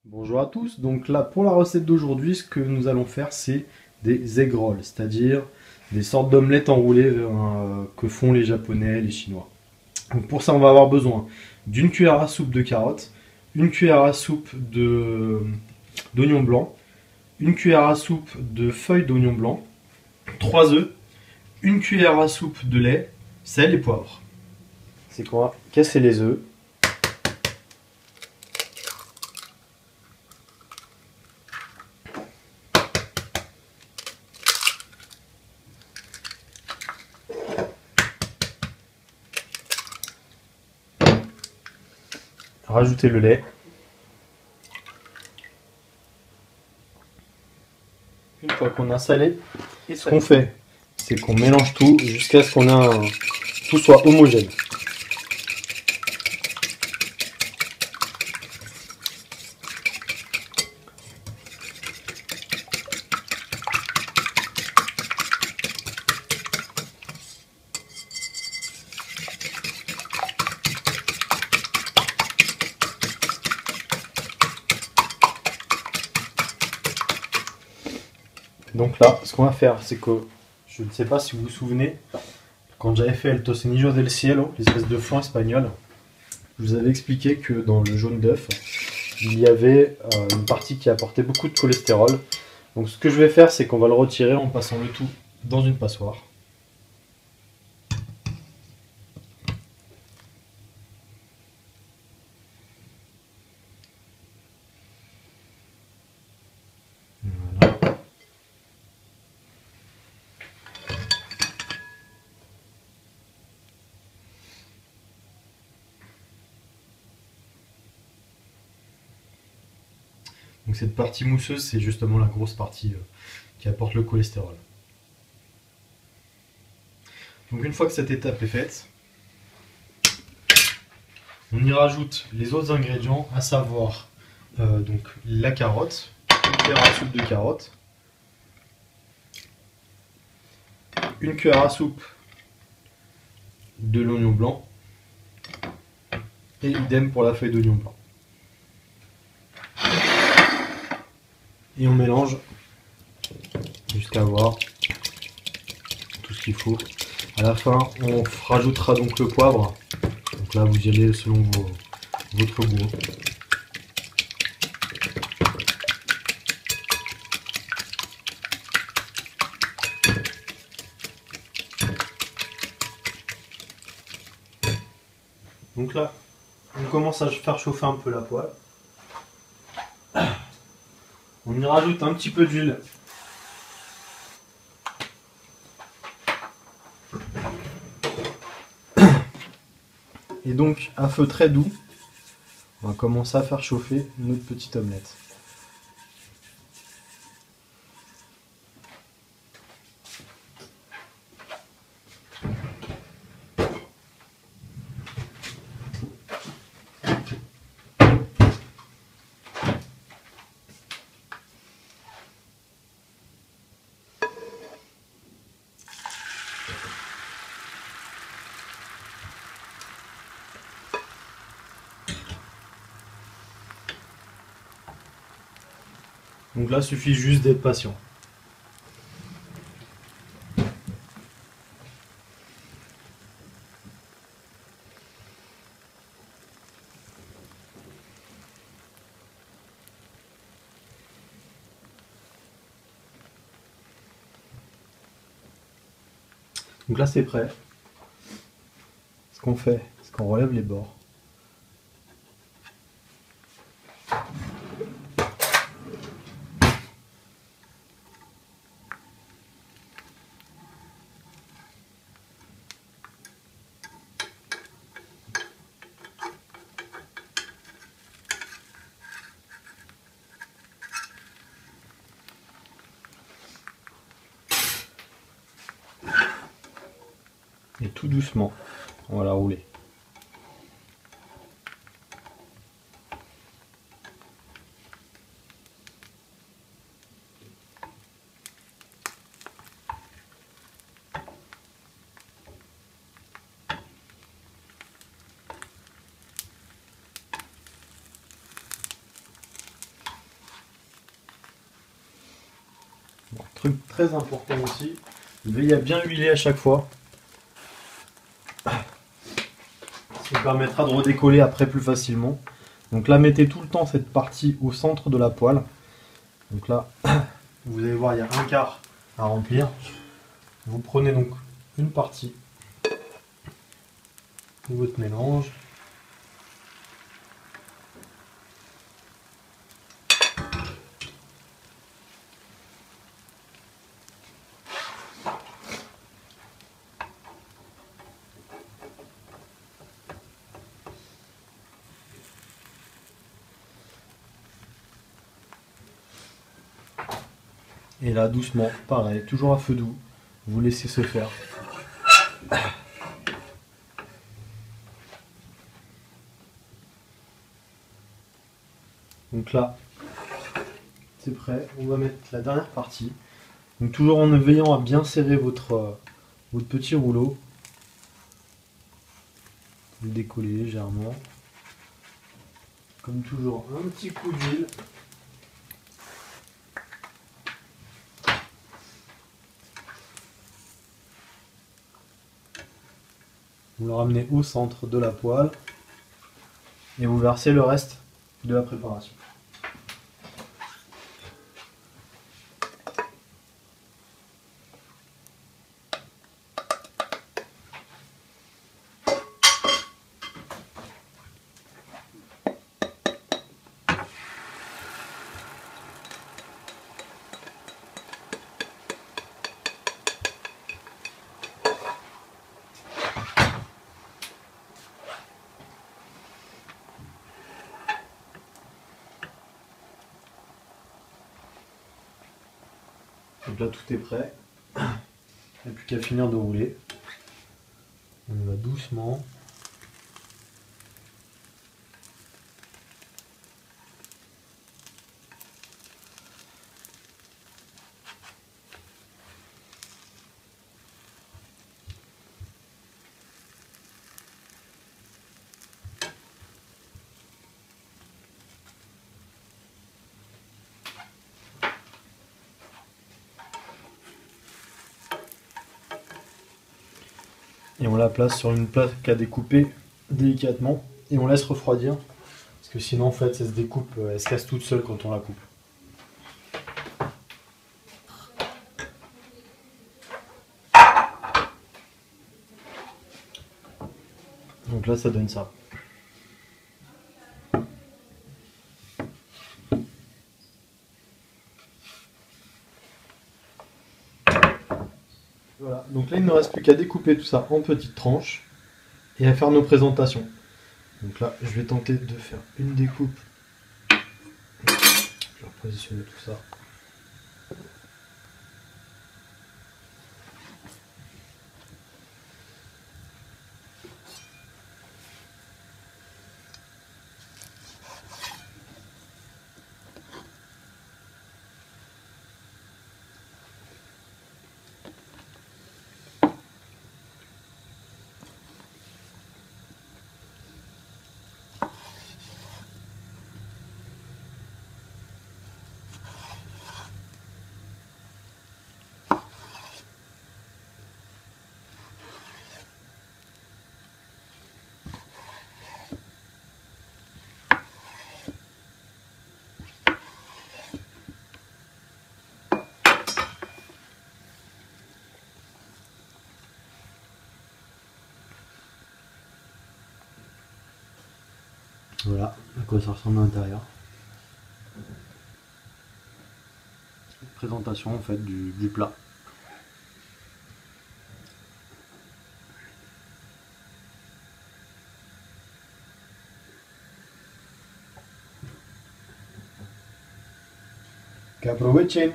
Bonjour à tous, donc là pour la recette d'aujourd'hui ce que nous allons faire c'est des egg rolls, c'est-à-dire des sortes d'omelettes enroulées que font les japonais, les chinois. Donc pour ça on va avoir besoin d'une cuillère à soupe de carottes, une cuillère à soupe d'oignon blanc, une cuillère à soupe de feuilles d'oignon blanc, 3 œufs, une cuillère à soupe de lait, sel et poivre. C'est quoi? Casser les œufs. Rajouter le lait. Une fois qu'on a salé, ce qu'on fait, c'est qu'on mélange tout jusqu'à ce qu'on ait tout soit homogène. Donc là, ce qu'on va faire, c'est que, je ne sais pas si vous vous souvenez, quand j'avais fait El Tocinillo del Cielo, l'espèce de flan espagnol, je vous avais expliqué que dans le jaune d'œuf, il y avait une partie qui apportait beaucoup de cholestérol. Donc ce que je vais faire, c'est qu'on va le retirer en passant le tout dans une passoire. Voilà. Donc cette partie mousseuse, c'est justement la grosse partie qui apporte le cholestérol. Donc une fois que cette étape est faite, on y rajoute les autres ingrédients, à savoir donc la carotte, une cuillère à soupe de carotte, une cuillère à soupe de l'oignon blanc et idem pour la feuille d'oignon blanc. Et on mélange jusqu'à avoir tout ce qu'il faut. À la fin, on rajoutera donc le poivre. Donc là, vous y allez selon votre goût. Donc là, on commence à faire chauffer un peu la poêle. On y rajoute un petit peu d'huile. Et donc, à feu très doux, on va commencer à faire chauffer notre petite omelette. Donc là, il suffit juste d'être patient. Donc là, c'est prêt. Ce qu'on fait, c'est qu'on relève les bords. Et tout doucement, on va la rouler. Truc très important aussi, veillez à bien huiler à chaque fois. Ça vous permettra de redécoller après plus facilement. Donc là, mettez tout le temps cette partie au centre de la poêle. Donc là, vous allez voir, il y a un quart à remplir. Vous prenez donc une partie de votre mélange. Et là, doucement, pareil, toujours à feu doux, vous laissez se faire. Donc là, c'est prêt. On va mettre la dernière partie. Donc toujours en veillant à bien serrer votre petit rouleau. Vous le décollez légèrement. Comme toujours, un petit coup d'huile. Vous le ramenez au centre de la poêle et vous versez le reste de la préparation. Donc là tout est prêt. Il n'y a plus qu'à finir de rouler. On y va doucement. Et on la place sur une plaque à découper délicatement et on laisse refroidir parce que sinon en fait elle se découpe, elle se casse toute seule quand on la coupe. Donc là ça donne ça. Voilà, donc là il ne reste plus qu'à découper tout ça en petites tranches et à faire nos présentations. Donc là je vais tenter de faire une découpe. Je vais repositionner tout ça. Voilà à quoi ça ressemble à l'intérieur. Présentation en fait du plat. Que aprovechen!